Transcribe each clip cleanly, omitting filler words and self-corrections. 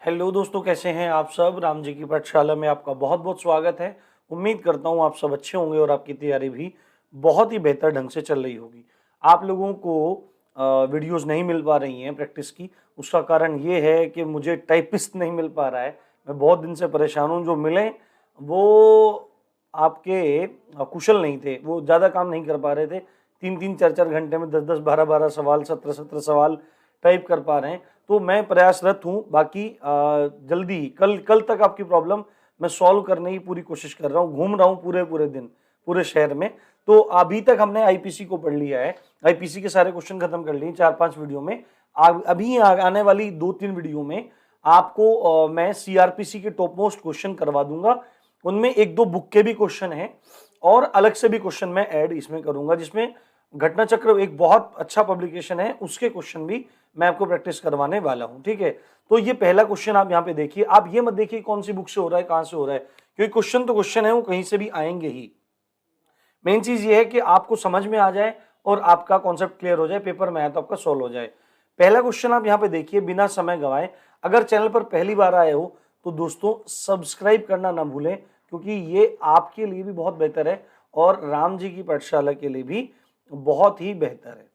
Hello दोस्तों, कैसे हैं आप सब। राम जी की पाठशाला में आपका बहुत बहुत स्वागत है। उम्मीद करता हूं आप सब अच्छे होंगे और आपकी तैयारी भी बहुत ही बेहतर ढंग से चल रही होगी। आप लोगों को वीडियोस नहीं मिल पा रही हैं प्रैक्टिस की, उसका कारण ये है कि मुझे टाइपिस्ट नहीं मिल पा रहा है। मैं बहुत दिन से परेशान हूँ। जो मिले वो आपके कुशल नहीं थे, वो ज़्यादा काम नहीं कर पा रहे थे। 3-3 4-4 घंटे में 10-10 12-12 सवाल, 17-17 सवाल टाइप कर पा रहे हैं। तो मैं प्रयासरत हूँ। बाकी जल्दी कल कल तक आपकी प्रॉब्लम मैं सॉल्व करने की पूरी कोशिश कर रहा हूँ। घूम रहा हूँ पूरे पूरे दिन पूरे शहर में। तो अभी तक हमने आईपीसी को पढ़ लिया है, आईपीसी के सारे क्वेश्चन खत्म कर लिए 4-5 वीडियो में। अभी आने वाली 2-3 वीडियो में आपको मैं सीआरपीसी के टॉप मोस्ट क्वेश्चन करवा दूंगा। उनमें 1-2 बुक के भी क्वेश्चन हैं और अलग से भी क्वेश्चन मैं ऐड इसमें करूंगा, जिसमें घटना चक्र एक बहुत अच्छा पब्लिकेशन है, उसके क्वेश्चन भी मैं आपको प्रैक्टिस करवाने वाला हूं। ठीक है, तो ये पहला क्वेश्चन आप यहाँ पे देखिए। आप ये मत देखिए कौन सी बुक से हो रहा है, कहां से हो रहा है, क्योंकि क्वेश्चन तो क्वेश्चन है, वो कहीं से भी आएंगे ही। मेन चीज ये है कि आपको समझ में आ जाए और आपका कॉन्सेप्ट क्लियर हो जाए, पेपर में आए तो आपका सॉल्व हो जाए। पहला क्वेश्चन आप यहाँ पे देखिए, बिना समय गवाए। अगर चैनल पर पहली बार आए हो तो दोस्तों सब्सक्राइब करना ना भूलें, क्योंकि ये आपके लिए भी बहुत बेहतर है और राम जी की पाठशाला के लिए भी बहुत ही बेहतर है।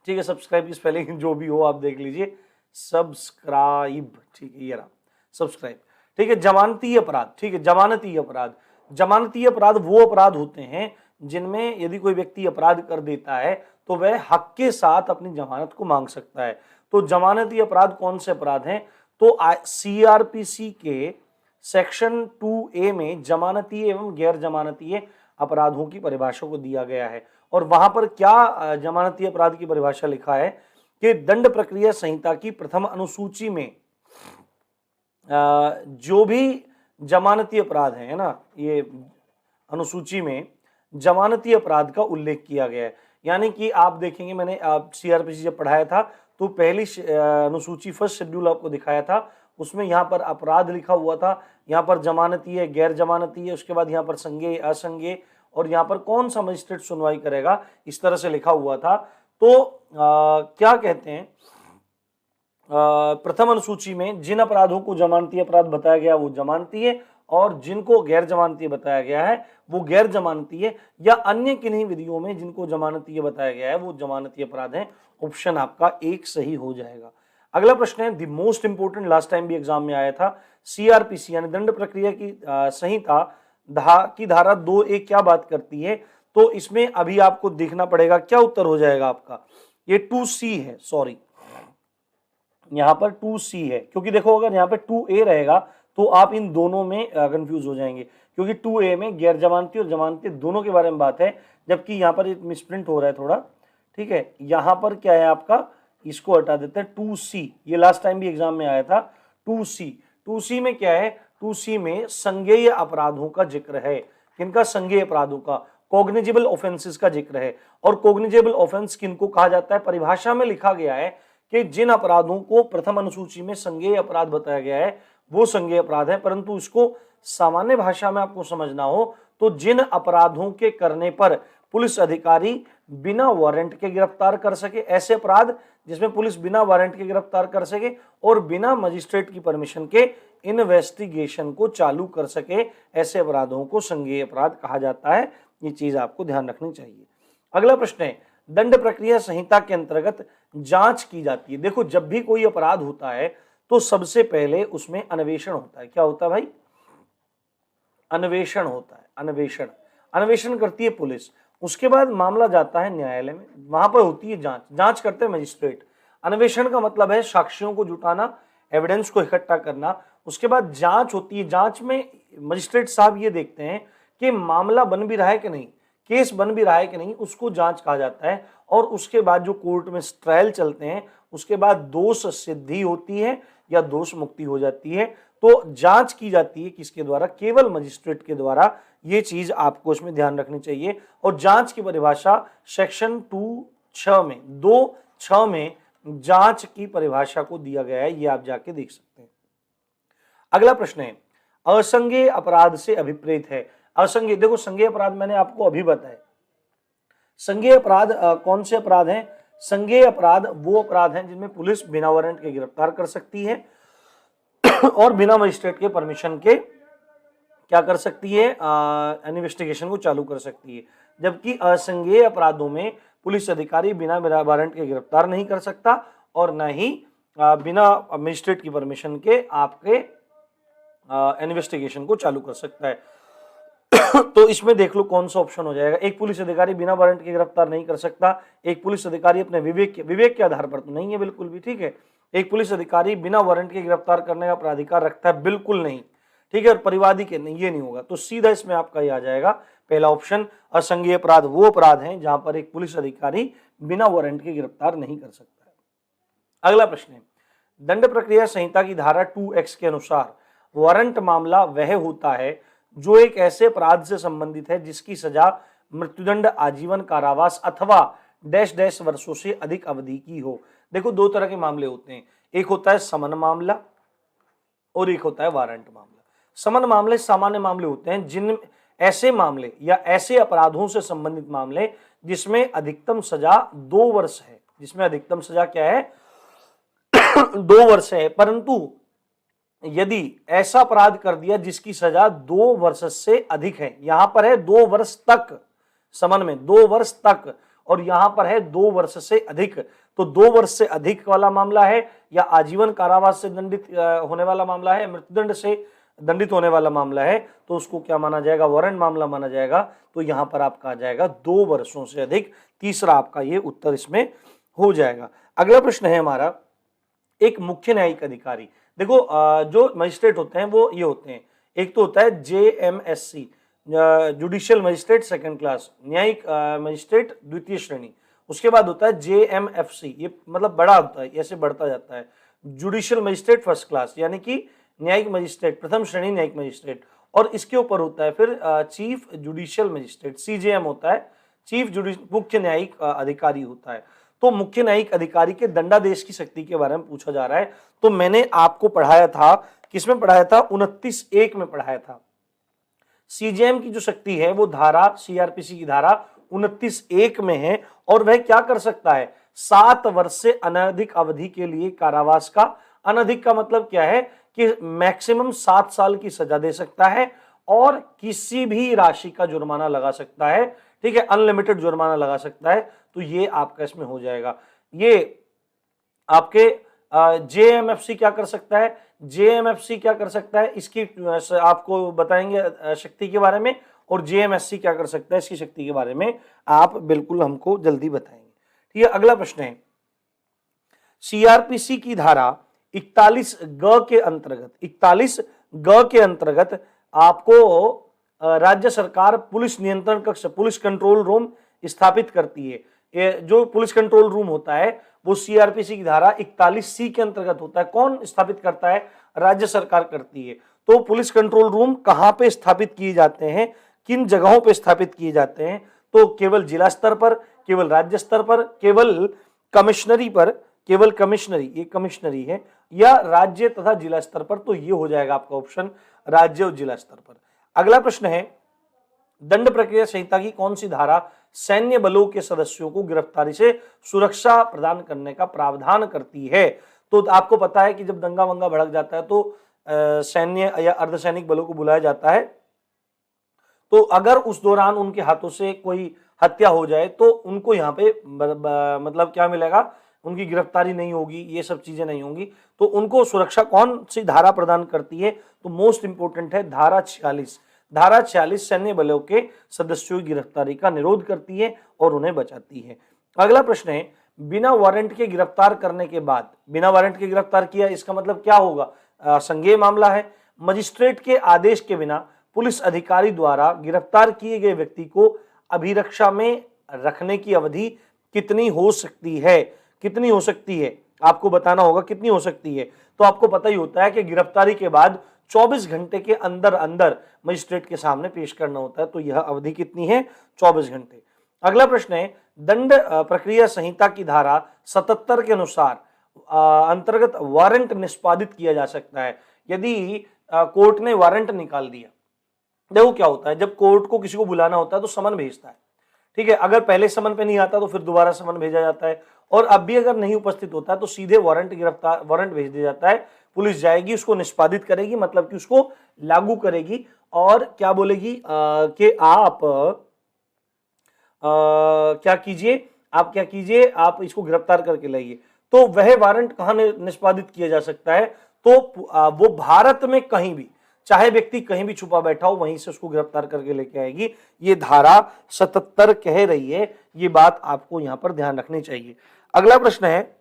ठीक है, सब्सक्राइब की स्पेलिंग जो भी हो आप देख लीजिए, सब्सक्राइब। ठीक है, ये रहा सब्सक्राइब। ठीक है, जमानती अपराध। ठीक है, जमानती अपराध। जमानती अपराध वो अपराध होते हैं जिनमें यदि कोई व्यक्ति अपराध कर देता है तो वह हक के साथ अपनी जमानत को मांग सकता है। तो जमानती अपराध कौन से अपराध हैं? तो सीआरपीसी के सेक्शन 2A में जमानती एवं गैर जमानती अपराधों की परिभाषा को दिया गया है। और वहां पर क्या जमानती अपराध की परिभाषा लिखा है कि दंड प्रक्रिया संहिता की प्रथम अनुसूची में जो भी जमानती अपराध है ना, ये अनुसूची में जमानती अपराध का उल्लेख किया गया है। यानी कि आप देखेंगे, मैंने सीआरपीसी जब पढ़ाया था तो पहली अनुसूची फर्स्ट शेड्यूल आपको दिखाया था, उसमें यहाँ पर अपराध लिखा हुआ था, यहाँ पर जमानती है, गैर जमानती है, उसके बाद यहाँ पर संज्ञेय, असंज्ञेय, और यहाँ पर कौन सा मजिस्ट्रेट सुनवाई करेगा, इस तरह से लिखा हुआ था। तो क्या कहते हैं, प्रथम अनुसूची में जिन अपराधों को जमानती अपराध बताया गया वो जमानती है, और जिनको गैर जमानती बताया गया है वो गैर जमानती है, या अन्य किन्हीं विधियों में जिनको जमानती बताया गया है वो जमानती अपराध है। ऑप्शन आपका एक सही हो जाएगा। अगला प्रश्न है, the most important, last time भी एग्जाम में आया था, सीआरपीसी यानी दंड प्रक्रिया की संहिता की धारा 2A क्या बात करती है? तो इसमें अभी आपको देखना पड़ेगा क्या उत्तर हो जाएगा आपका। ये 2C है, सॉरी, यहाँ पर 2C है, क्योंकि देखो अगर यहाँ पे 2A रहेगा तो आप इन दोनों में कंफ्यूज हो जाएंगे, क्योंकि 2A में गैर जमानती और जमानती दोनों के बारे में बात है, जबकि यहाँ पर एक मिसप्रिंट हो रहा है थोड़ा। ठीक है, यहाँ पर क्या है आपका, इसको हटा देते हैं, 2C, ये लास्ट टाइम भी एग्जाम में आया था। 2C में क्या है, 2C में संज्ञेय अपराधों का जिक्र है। किनका? संज्ञेय अपराधों का, कॉग्निजेबल ऑफेंसेस का जिक्र है। और कॉग्निजेबल ऑफेंस किनको कहा जाता है? परिभाषा में लिखा गया है कि जिन अपराधों को प्रथम अनुसूची में संज्ञेय अपराध बताया गया है वो संज्ञेय अपराध है। परंतु इसको सामान्य भाषा में आपको समझना हो तो जिन अपराधों के करने पर पुलिस अधिकारी बिना वारंट के गिरफ्तार कर सके, ऐसे अपराध जिसमें पुलिस बिना वारंट के गिरफ्तार कर सके और बिना मजिस्ट्रेट की परमिशन के इन्वेस्टिगेशन को चालू कर सके, ऐसे अपराधों को संज्ञेय अपराध कहा जाता है। ये चीज आपको ध्यान रखनी चाहिए। अगला प्रश्न है, दंड प्रक्रिया संहिता के अंतर्गत जांच की जाती है। देखो, जब भी कोई अपराध होता है तो सबसे पहले उसमें अन्वेषण होता है। क्या होता है भाई? अन्वेषण होता है। अन्वेषण करती है पुलिस, उसके बाद मामला जाता है न्यायालय में, वहां पर होती है जांच। जांच करते हैं मजिस्ट्रेट। अन्वेषण का मतलब है साक्ष्यों को जुटाना, एविडेंस को इकट्ठा करना। उसके बाद जांच होती है। जांच में मजिस्ट्रेट साहब ये देखते हैं कि मामला बन भी रहा है कि नहीं, केस बन भी रहा है कि नहीं, उसको जांच कहा जाता है। और उसके बाद जो कोर्ट में ट्रायल चलते हैं, उसके बाद दोष सिद्धि होती है या दोष मुक्ति हो जाती है। तो जांच की जाती है किसके द्वारा? केवल मजिस्ट्रेट के द्वारा। ये चीज आपको इसमें ध्यान रखनी चाहिए। और जांच की परिभाषा सेक्शन 2(6) में जांच की परिभाषा को दिया गया है, ये आप जाके देख सकते हैं। अगला प्रश्न है, असंज्ञेय अपराध से अभिप्रेत है। असंज्ञेय, देखो संज्ञेय अपराध मैंने आपको अभी बताया। संज्ञेय अपराध कौन से अपराध हैं? संज्ञेय अपराध वो अपराध हैं जिनमें पुलिस बिना वारंट के गिरफ्तार कर सकती है और बिना मजिस्ट्रेट के परमिशन के क्या कर सकती है, इन्वेस्टिगेशन को चालू कर सकती है। जबकि असंज्ञेय अपराधों में पुलिस अधिकारी बिना वारंट के गिरफ्तार नहीं कर सकता और न ही बिना मजिस्ट्रेट की परमिशन के आपके इन्वेस्टिगेशन को चालू कर सकता है। तो इसमें देख लो कौन सा ऑप्शन हो जाएगा। एक पुलिस अधिकारी बिना वारंट के गिरफ्तार नहीं कर सकता, एक पुलिस अधिकारी अपने विवेक के आधार पर तो नहीं है बिल्कुल भी, ठीक है। एक पुलिस अधिकारी बिना वारंट के गिरफ्तार करने का प्राधिकार रखता है, बिल्कुल नहीं, ठीक है। और परिवादी के नहीं, ये नहीं होगा। तो सीधा इसमें आपका ये आ जाएगा पहला ऑप्शन। असंज्ञेय अपराध वो अपराध हैं जहां पर एक पुलिस अधिकारी बिना वारंट के गिरफ्तार नहीं कर सकता है। अगला प्रश्न है, दंड प्रक्रिया संहिता की धारा 2X के अनुसार वारंट मामला वह होता है जो एक ऐसे अपराध से संबंधित है जिसकी सजा मृत्युदंड, आजीवन कारावास अथवा डैश डैश वर्षों से अधिक अवधि की हो। देखो दो तरह के मामले होते हैं, एक होता है समन मामला और एक होता है वारंट मामला। समन मामले सामान्य मामले होते हैं जिन ऐसे मामले या ऐसे अपराधों से संबंधित मामले जिसमें अधिकतम सजा 2 वर्ष है, जिसमें अधिकतम सजा क्या है 2 वर्ष है। परंतु यदि ऐसा अपराध कर दिया जिसकी सजा 2 वर्ष से अधिक है, यहां पर है 2 वर्ष तक, समन में 2 वर्ष तक, और यहां पर है 2 वर्ष से अधिक, तो 2 वर्ष से अधिक वाला मामला है या आजीवन कारावास से दंडित होने वाला मामला है, मृत्युदंड से दंडित होने वाला मामला है, तो उसको क्या माना जाएगा, वारंट मामला माना जाएगा। तो यहां पर आपका आ जाएगा 2 वर्षों से अधिक, तीसरा आपका ये उत्तर इसमें हो जाएगा। अगला प्रश्न है हमारा, एक मुख्य न्यायिक अधिकारी। देखो जो मजिस्ट्रेट होते हैं वो ये होते हैं, एक तो होता है JMSC judicial magistrate second class, न्यायिक मजिस्ट्रेट द्वितीय श्रेणी। उसके बाद होता है JMFC, ये मतलब बड़ा होता है, ऐसे बढ़ता जाता है, जुडिशियल मजिस्ट्रेट फर्स्ट क्लास, यानी कि न्यायिक मजिस्ट्रेट प्रथम श्रेणी न्यायिक मजिस्ट्रेट। और इसके ऊपर होता है फिर चीफ जुडिशियल मजिस्ट्रेट, CJM होता है, चीफ मुख्य न्यायिक अधिकारी होता है। तो मुख्य न्यायिक अधिकारी के दंडादेश की शक्ति के बारे में पूछा जा रहा है। तो मैंने आपको पढ़ाया था, किसमें पढ़ाया था, 29(1) में पढ़ाया था। CJM की जो शक्ति है वो धारा CRPC की धारा 29(1) में है, और वह क्या कर सकता है, 7 वर्ष से अनधिक अवधि के लिए कारावास का, अनधिक का मतलब क्या है कि मैक्सिमम 7 साल की सजा दे सकता है, और किसी भी राशि का जुर्माना लगा सकता है, ठीक है, अनलिमिटेड जुर्माना लगा सकता है। तो ये आपका इसमें हो जाएगा। ये आपके JMFC क्या कर सकता है, JMFC क्या कर सकता है, इसकी आपको बताएंगे शक्ति के बारे में, और JMSC क्या कर सकता है इसकी शक्ति के बारे में आप बिल्कुल हमको जल्दी बताएंगे, ठीक है। अगला प्रश्न है, CRPC की धारा 41(ग) के अंतर्गत, 41(ग) के अंतर्गत आपको राज्य सरकार पुलिस नियंत्रण कक्ष, पुलिस कंट्रोल रूम स्थापित करती है। ये जो पुलिस कंट्रोल रूम होता है वो CRPC की धारा 41C के अंतर्गत होता है। कौन स्थापित करता है, राज्य सरकार करती है। तो पुलिस कंट्रोल रूम कहां पे स्थापित किए जाते हैं, किन जगहों पे स्थापित किए जाते हैं, तो केवल जिला स्तर पर, केवल राज्य स्तर पर, केवल कमिश्नरी पर, केवल कमिश्नरी, ये कमिश्नरी है, या राज्य तथा जिला स्तर पर। तो ये हो जाएगा आपका ऑप्शन राज्य और जिला स्तर पर। अगला प्रश्न है, दंड प्रक्रिया संहिता की कौन सी धारा सैन्य बलों के सदस्यों को गिरफ्तारी से सुरक्षा प्रदान करने का प्रावधान करती है। तो आपको पता है कि जब दंगा वंगा भड़क जाता है तो सैन्य या अर्धसैनिक बलों को बुलाया जाता है, तो अगर उस दौरान उनके हाथों से कोई हत्या हो जाए तो उनको यहाँ पे मतलब क्या मिलेगा, उनकी गिरफ्तारी नहीं होगी, ये सब चीजें नहीं होंगी। तो उनको सुरक्षा कौन सी धारा प्रदान करती है, तो मोस्ट इंपोर्टेंट है धारा 46। धारा 46 सैन्य बलों के सदस्यों की गिरफ्तारी का निरोध करती है और उन्हें बचाती है। अगला प्रश्न है, बिना वारंट के गिरफ्तार करने के बाद, बिना वारंट के गिरफ्तार किया, इसका मतलब क्या होगा, संज्ञेय मामला है। मजिस्ट्रेट के आदेश के बिना पुलिस अधिकारी द्वारा गिरफ्तार किए गए व्यक्ति को अभिरक्षा में रखने की अवधि कितनी हो सकती है, कितनी हो सकती है, आपको बताना होगा कितनी हो सकती है। तो आपको पता ही होता है कि गिरफ्तारी के बाद 24 घंटे के अंदर अंदर मजिस्ट्रेट के सामने पेश करना होता है। तो यह अवधि कितनी है, 24 घंटे। अगला प्रश्न है, दंड प्रक्रिया संहिता की धारा 77 के अनुसार अंतर्गत वारंट निष्पादित किया जा सकता है। यदि कोर्ट ने वारंट निकाल दिया, देखो क्या होता है, जब कोर्ट को किसी को बुलाना होता है तो समन भेजता है, ठीक है। अगर पहले समन पे नहीं आता तो फिर दोबारा समन भेजा जाता है, और अब भी अगर नहीं उपस्थित होता है तो सीधे वारंट भेज दिया जाता है पुलिस जाएगी, उसको निष्पादित करेगी, मतलब कि उसको लागू करेगी और क्या बोलेगी कि आप क्या कीजिए, आप इसको गिरफ्तार करके लाइए। तो वह वारंट कहां निष्पादित किया जा सकता है? तो वो भारत में कहीं भी, चाहे व्यक्ति कहीं भी छुपा बैठा हो, वहीं से उसको गिरफ्तार करके लेके आएगी। ये धारा 77 कह रही है, ये बात आपको यहां पर ध्यान रखनी चाहिए। अगला प्रश्न है,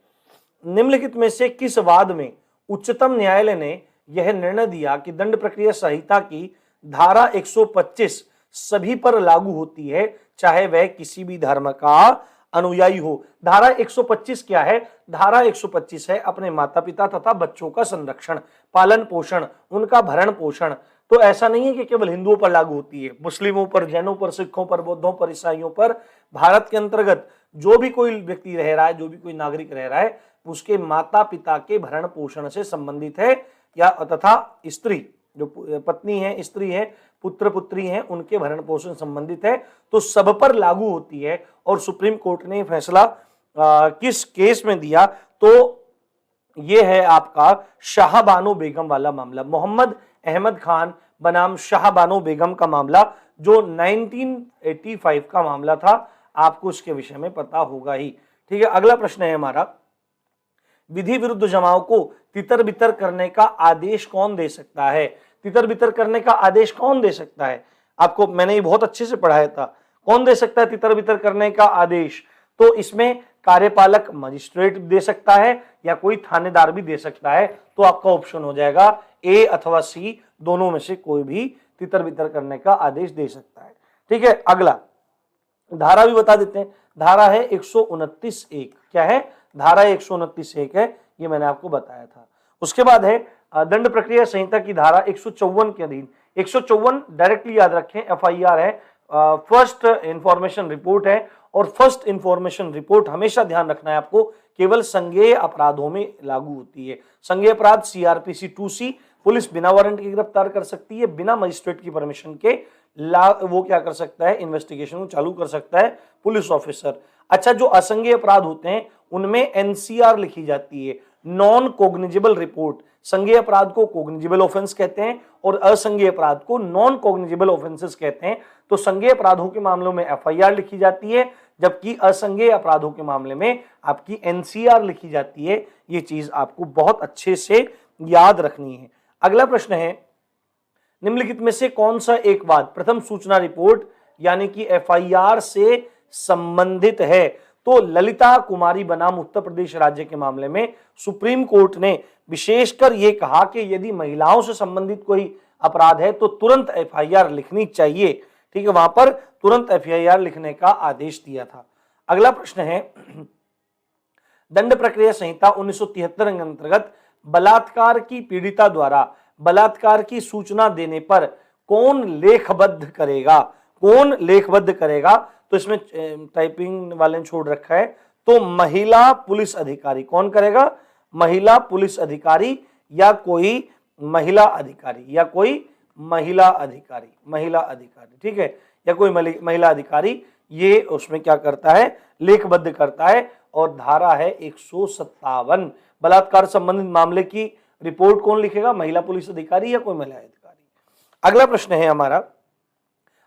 निम्नलिखित में से किस वाद में उच्चतम न्यायालय ने यह निर्णय दिया कि दंड प्रक्रिया संहिता की धारा 125 सभी पर लागू होती है, चाहे वह किसी भी धर्म का अनुयायी हो? धारा 125 क्या है? धारा 125 है अपने माता पिता तथा बच्चों का संरक्षण, पालन पोषण, उनका भरण पोषण। तो ऐसा नहीं है कि केवल हिंदुओं पर लागू होती है, मुस्लिमों पर, जैनों पर, सिखों पर, बौद्धों पर, ईसाइयों पर, भारत के अंतर्गत जो भी कोई व्यक्ति रह रहा है, जो भी कोई नागरिक रह रहा है, उसके माता पिता के भरण पोषण से संबंधित है, या तथा स्त्री, जो पत्नी है, स्त्री है, पुत्र पुत्री हैं, उनके भरण पोषण संबंधित है, तो सब पर लागू होती है। और सुप्रीम कोर्ट ने फैसला किस केस में दिया? तो ये है आपका शाहबानो बेगम वाला मामला, मोहम्मद अहमद खान बनाम शाहबानो बेगम का मामला, जो 1985 का मामला था। आपको इसके विषय में पता होगा ही। ठीक है, अगला प्रश्न है हमारा, विधि विरुद्ध जमाओं को तितर बितर करने का आदेश कौन दे सकता है? तितर बितर करने का आदेश कौन दे सकता है? आपको मैंने ये बहुत अच्छे से पढ़ाया था। कौन दे सकता है तितर बितर करने का आदेश? तो इसमें कार्यपालक मजिस्ट्रेट दे सकता है या कोई थानेदार भी दे सकता है। तो आपका ऑप्शन हो जाएगा ए अथवा सी, दोनों में से कोई भी तितर बितर करने का आदेश दे सकता है। ठीक है, अगला धारा भी बता देते हैं। धारा है 129(1). क्या है? धारा 129(1) है, ये मैंने आपको बताया था। उसके बाद है दंड प्रक्रिया संहिता की धारा 154 के अधीन। 154 डायरेक्टली याद रखें, एफआईआर है, फर्स्ट इंफॉर्मेशन रिपोर्ट है, और फर्स्ट इंफॉर्मेशन रिपोर्ट हमेशा ध्यान रखना है आपको, केवल संज्ञेय अपराधों में लागू होती है। संज्ञेय अपराध सीआरपीसी 2C, पुलिस बिना वारंट के गिरफ्तार कर सकती है, बिना मजिस्ट्रेट की परमिशन के वो क्या कर सकता है? इन्वेस्टिगेशन चालू कर सकता है पुलिस ऑफिसर। अच्छा, जो असंज्ञेय अपराध होते हैं उनमें एनसीआर लिखी जाती है, नॉन कोग्निजेबल रिपोर्ट। संज्ञेय अपराध को कोग्निजेबल ऑफेंस कहते हैं और असंज्ञेय अपराध को नॉन कोग्निजेबल ऑफेंसेस कहते हैं। तो संज्ञेय अपराधों के मामलों में एफआईआर लिखी जाती है, जबकि असंज्ञेय अपराधों के मामले में आपकी एनसीआर लिखी जाती है। ये चीज आपको बहुत अच्छे से याद रखनी है। अगला प्रश्न है, निम्नलिखित में से कौन सा एक वाद प्रथम सूचना रिपोर्ट यानी कि एफआईआर से संबंधित है? तो ललिता कुमारी बनाम उत्तर प्रदेश राज्य के मामले में सुप्रीम कोर्ट ने विशेषकर यह कहा कि यदि महिलाओं से संबंधित कोई अपराध है तो तुरंत एफआईआर लिखनी चाहिए। ठीक है, वहां पर तुरंत एफआईआर लिखने का आदेश दिया था। अगला प्रश्न है, दंड प्रक्रिया संहिता 1973 के अंतर्गत बलात्कार की पीड़िता द्वारा बलात्कार की सूचना देने पर कौन लेखबद्ध करेगा? कौन लेखबद्ध करेगा? तो इसमें टाइपिंग वाले ने छोड़ रखा है, तो महिला पुलिस अधिकारी। कौन करेगा? महिला पुलिस अधिकारी या कोई महिला अधिकारी, या कोई महिला अधिकारी, महिला अधिकारी। ठीक है, या कोई महिला अधिकारी, ये उसमें क्या करता है? लेखबद्ध करता है। और धारा है 157, बलात्कार संबंधित मामले की रिपोर्ट कौन लिखेगा? महिला पुलिस अधिकारी या कोई महिला अधिकारी। अगला प्रश्न है हमारा,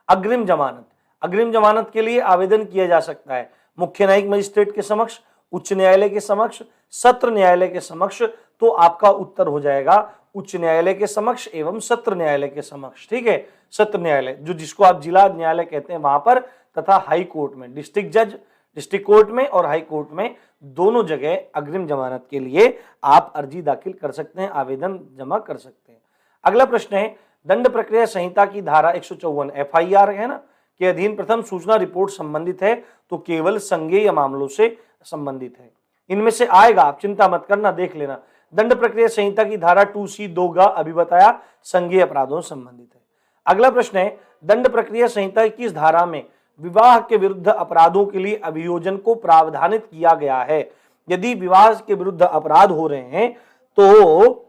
अग्रिम जमानत। अग्रिम जमानत के लिए आवेदन किया जा सकता है मुख्य न्यायिक मजिस्ट्रेट के समक्ष, उच्च न्यायालय के समक्ष, सत्र न्यायालय के समक्ष। तो आपका उत्तर हो जाएगा उच्च न्यायालय के समक्ष एवं सत्र न्यायालय के समक्ष। ठीक है, सत्र न्यायालय जो जिसको आप जिला न्यायालय कहते हैं वहां पर, तथा हाई कोर्ट में, डिस्ट्रिक्ट जज डिस्ट्रिक्ट कोर्ट में और हाई कोर्ट में, दोनों जगह अग्रिम जमानत के लिए आप अर्जी दाखिल कर सकते हैं, आवेदन जमा कर सकते हैं। अगला प्रश्न है, दंड प्रक्रिया संहिता की धारा 154 एफआईआर है ना के अधीन प्रथम सूचना रिपोर्ट संबंधित है, तो केवल संज्ञेय मामलों से संबंधित है। इनमें से आएगा, आप चिंता मत करना, देख लेना। दंड प्रक्रिया संहिता की धारा 2C 2 अभी बताया, संज्ञेय अपराधों से संबंधित है। अगला प्रश्न है, दंड प्रक्रिया संहिता की किस धारा में विवाह के विरुद्ध अपराधों के लिए अभियोजन को प्रावधानित किया गया है? यदि विवाह के विरुद्ध अपराध हो रहे हैं तो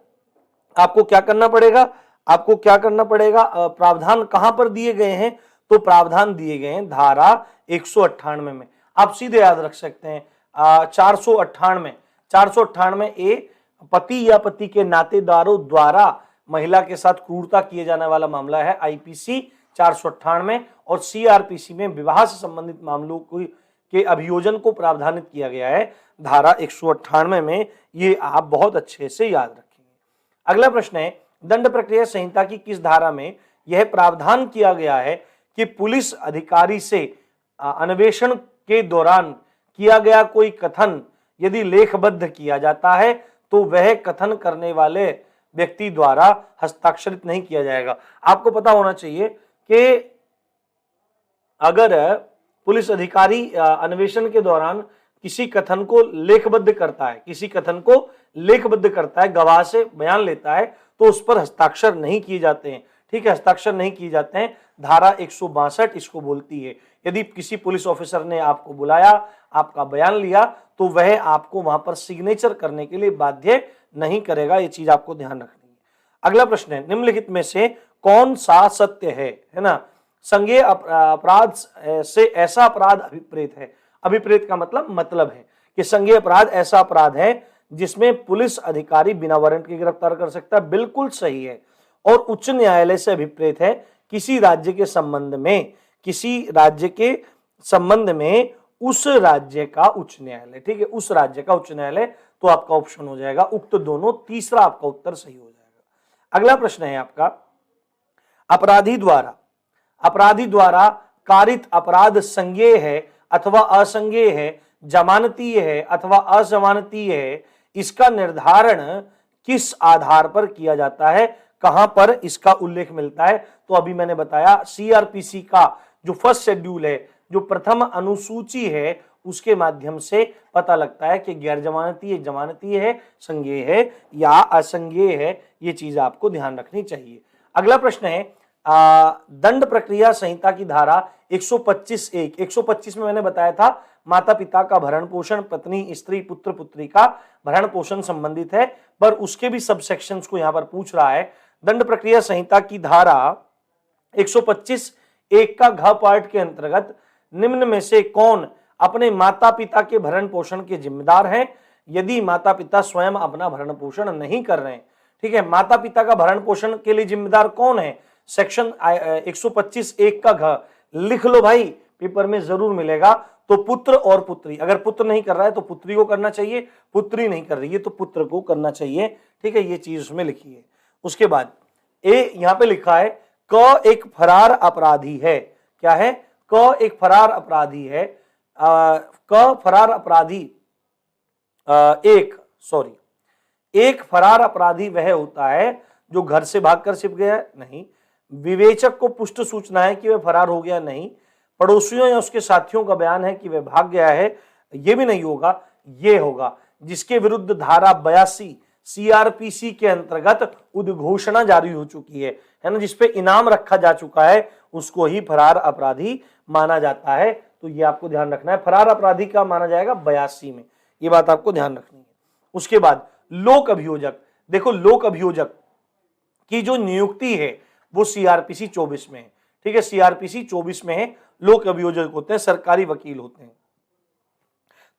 आपको क्या करना पड़ेगा? आपको क्या करना पड़ेगा? प्रावधान कहां पर दिए गए हैं? तो प्रावधान दिए गए हैं धारा 198 में। आप सीधे याद रख सकते हैं 498 ए पति या पति के नातेदारों द्वारा महिला के साथ क्रूरता किए जाने वाला मामला है आईपीसी 498 और सीआरपीसी में विवाह से संबंधित मामलों के अभियोजन को प्रावधानित किया गया है धारा 198 में। ये आप बहुत अच्छे से याद रखेंगे। अगला प्रश्न है, दंड प्रक्रिया संहिता की किस धारा में यह प्रावधान किया गया है कि पुलिस अधिकारी से अन्वेषण के दौरान किया गया कोई कथन यदि लेखबद्ध किया जाता है तो वह कथन करने वाले व्यक्ति द्वारा हस्ताक्षरित नहीं किया जाएगा। आपको पता होना चाहिए कि अगर पुलिस अधिकारी अन्वेषण के दौरान किसी कथन को लेखबद्ध करता है, किसी कथन को लेखबद्ध करता है, गवाह से बयान लेता है, तो उस पर हस्ताक्षर नहीं किए जाते हैं। ठीक है, हस्ताक्षर नहीं किए जाते हैं। धारा 162 इसको बोलती है। यदि किसी पुलिस ऑफिसर ने आपको बुलाया, आपका बयान लिया, तो वह आपको वहां पर सिग्नेचर करने के लिए बाध्य नहीं करेगा। ये चीज आपको ध्यान रखनी है। अगला प्रश्न है, निम्नलिखित में से कौन सा सत्य है ना? संज्ञेय अपराध से ऐसा अपराध अभिप्रेत है। अभिप्रेत का मतलब है कि संज्ञेय अपराध ऐसा अपराध है जिसमें पुलिस अधिकारी बिना वारंट के गिरफ्तार कर सकता है। बिल्कुल सही है। और उच्च न्यायालय से अभिप्रेत है किसी राज्य के संबंध में, किसी राज्य के संबंध में उस राज्य का उच्च न्यायालय। ठीक है, उस राज्य का उच्च न्यायालय, तो आपका ऑप्शन हो जाएगा उक्त दोनों। तीसरा आपका उत्तर सही हो जाएगा। अगला प्रश्न है आपका, अपराधी द्वारा कारित अपराध संज्ञेय है अथवा असंज्ञेय है, जमानतीय है अथवा अजमानतीय है, इसका निर्धारण किस आधार पर किया जाता है? कहां पर इसका उल्लेख मिलता है? तो अभी मैंने बताया सीआरपीसी का जो फर्स्ट शेड्यूल है, जो प्रथम अनुसूची है, उसके माध्यम से पता लगता है कि गैर जमानती है, जमानती है, संज्ञेय है या असंज्ञेय है। ये चीज आपको ध्यान रखनी चाहिए। अगला प्रश्न है, दंड प्रक्रिया संहिता की धारा 125(1). 125 में मैंने बताया था माता पिता का भरण पोषण, पत्नी, स्त्री, पुत्र, पुत्री का भरण पोषण संबंधित है, पर उसके भी सब सेक्शंस को यहां पर पूछ रहा है। दंड प्रक्रिया संहिता की धारा 125(1) का घ पार्ट के अंतर्गत निम्न में से कौन अपने माता पिता के भरण पोषण के जिम्मेदार हैं यदि माता पिता स्वयं अपना भरण पोषण नहीं कर रहे हैं? ठीक है, माता पिता का भरण पोषण के लिए जिम्मेदार कौन है? सेक्शन 125(1) का घ लिख लो भाई, पेपर में जरूर मिलेगा। तो पुत्र और पुत्री, अगर पुत्र नहीं कर रहा है तो पुत्री को करना चाहिए, पुत्री नहीं कर रही है तो पुत्र को करना चाहिए। ठीक है, ये चीज उसमें लिखी है। उसके बाद यहां पे लिखा है क एक फरार अपराधी है। क्या है? क एक फरार अपराधी है। क फरार अपराधी एक फरार अपराधी वह होता है जो घर से भागकर छिप गया है, नहीं। विवेचक को पुष्ट सूचना है कि वह फरार हो गया, नहीं। पड़ोसियों या उसके साथियों का बयान है कि वह भाग गया है, यह भी नहीं होगा। ये होगा जिसके विरुद्ध धारा 82 सीआरपीसी के अंतर्गत उद्घोषणा जारी हो चुकी है ना, जिसपे इनाम रखा जा चुका है, उसको ही फरार अपराधी माना जाता है। तो ये आपको ध्यान रखना है, फरार अपराधी का माना जाएगा 82 में। ये बात आपको ध्यान रखनी है। उसके बाद लोक अभियोजक, देखो लोक अभियोजक की जो नियुक्ति है वो सीआरपीसी 24 में है। ठीक है, सीआरपीसी 24 में है। लोक अभियोजक होते हैं, सरकारी वकील होते हैं।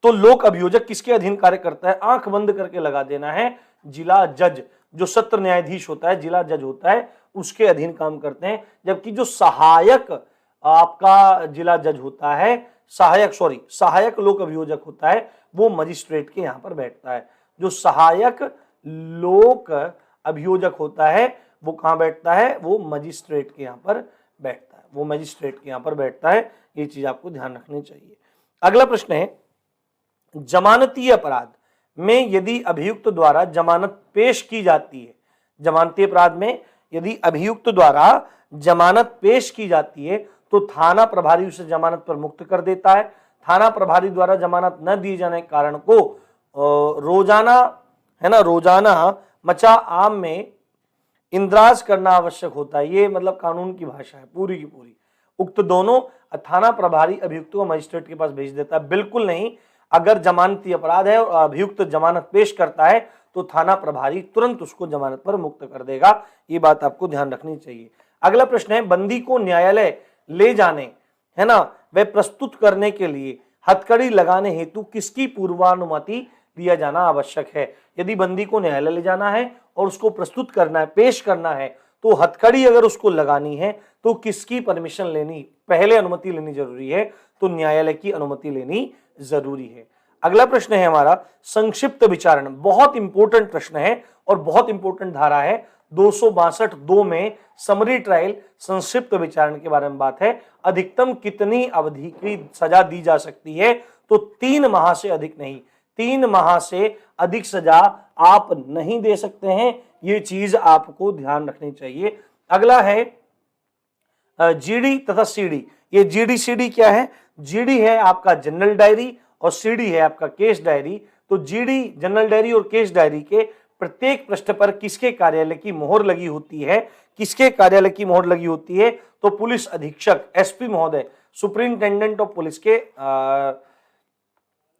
तो लोक अभियोजक किसके अधीन कार्य करता है? आंख बंद करके लगा देना है, जिला जज, जो सत्र न्यायाधीश होता है, जिला जज होता है, उसके अधीन काम करते हैं। जबकि जो सहायक आपका जिला जज होता है, सहायक लोक अभियोजक होता है, वो मजिस्ट्रेट के यहां पर बैठता है। जो सहायक लोक अभियोजक होता है वो कहां बैठता है? वो मजिस्ट्रेट के यहां पर बैठता है, वो मजिस्ट्रेट के यहां पर बैठता है। ये चीज आपको ध्यान रखनी चाहिए। अगला प्रश्न है, जमानती अपराध में यदि अभियुक्त द्वारा जमानत पेश की जाती है, जमानती अपराध में यदि अभियुक्त द्वारा जमानत पेश की जाती है तो थाना प्रभारी उसे जमानत पर मुक्त कर देता है। थाना प्रभारी द्वारा जमानत न दिए जाने के कारण को रोजाना मचा आम में इंद्राज करना आवश्यक होता है। ये मतलब कानून की भाषा है पूरी की पूरी। उक्त दोनों थाना प्रभारी अभियुक्त को मजिस्ट्रेट के पास भेज देता है। बिल्कुल नहीं, अगर जमानती अपराध है और अभियुक्त जमानत पेश करता है तो थाना प्रभारी तुरंत उसको जमानत पर मुक्त कर देगा। ये बात आपको ध्यान रखनी चाहिए। अगला प्रश्न है, बंदी को न्यायालय ले जाने व प्रस्तुत करने के लिए हथकड़ी लगाने हेतु किसकी पूर्वानुमति दिया जाना आवश्यक है। यदि बंदी को न्यायालय ले जाना है और उसको प्रस्तुत करना है, पेश करना है, तो हथकड़ी अगर उसको लगानी है तो किसकी परमिशन लेनी, पहले अनुमति लेनी जरूरी है, तो न्यायालय की अनुमति लेनी जरूरी है। अगला प्रश्न है हमारा संक्षिप्त विचारण। बहुत इंपॉर्टेंट प्रश्न है और बहुत इंपॉर्टेंट धारा है। 262(2) में समरी ट्रायल संक्षिप्त विचारण के बारे में बात है। अधिकतम कितनी अवधि की सजा दी जा सकती है, तो 3 माह से अधिक नहीं, 3 माह से अधिक सजा आप नहीं दे सकते हैं। ये चीज आपको ध्यान रखनी चाहिए। अगला है जीडी तथा सीडी। ये जीडी सीडी क्या है? जीडी है आपका जनरल डायरी और सीडी है आपका केस डायरी। तो जीडी जनरल डायरी और केस डायरी के प्रत्येक पृष्ठ पर किसके कार्यालय की मोहर लगी होती है? किसके कार्यालय की मोहर लगी होती है? तो पुलिस अधीक्षक, एसपी महोदय, सुपरिंटेंडेंट ऑफ पुलिस के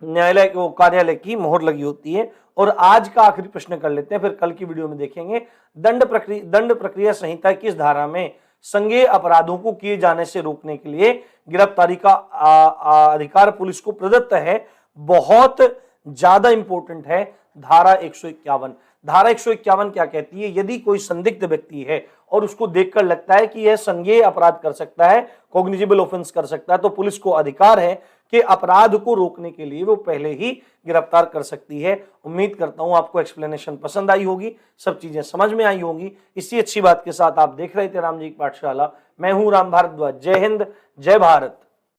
न्यायालय को कार्यालय की मोहर लगी होती है। और आज का आखिरी प्रश्न कर लेते हैं, फिर कल की वीडियो में देखेंगे। दंड प्रक्रिया संहिता किस धारा में संज्ञेय अपराधों को किए जाने से रोकने के लिए गिरफ्तारी का अधिकार पुलिस को प्रदत्त है? बहुत ज्यादा इंपॉर्टेंट है, धारा 151। धारा 151 क्या कहती है? यदि कोई संदिग्ध व्यक्ति है और उसको देखकर लगता है कि यह संज्ञेय अपराध कर सकता है, कॉग्निजेबल ऑफेंस कर सकता है, तो पुलिस को अधिकार है कि अपराध को रोकने के लिए वो पहले ही गिरफ्तार कर सकती है। उम्मीद करता हूं आपको एक्सप्लेनेशन पसंद आई होगी, सब चीजें समझ में आई होंगी। इसी अच्छी बात के साथ आप देख रहे थे राम जी की पाठशाला। मैं हूं राम भारद्वाज। जय हिंद, जय भारत।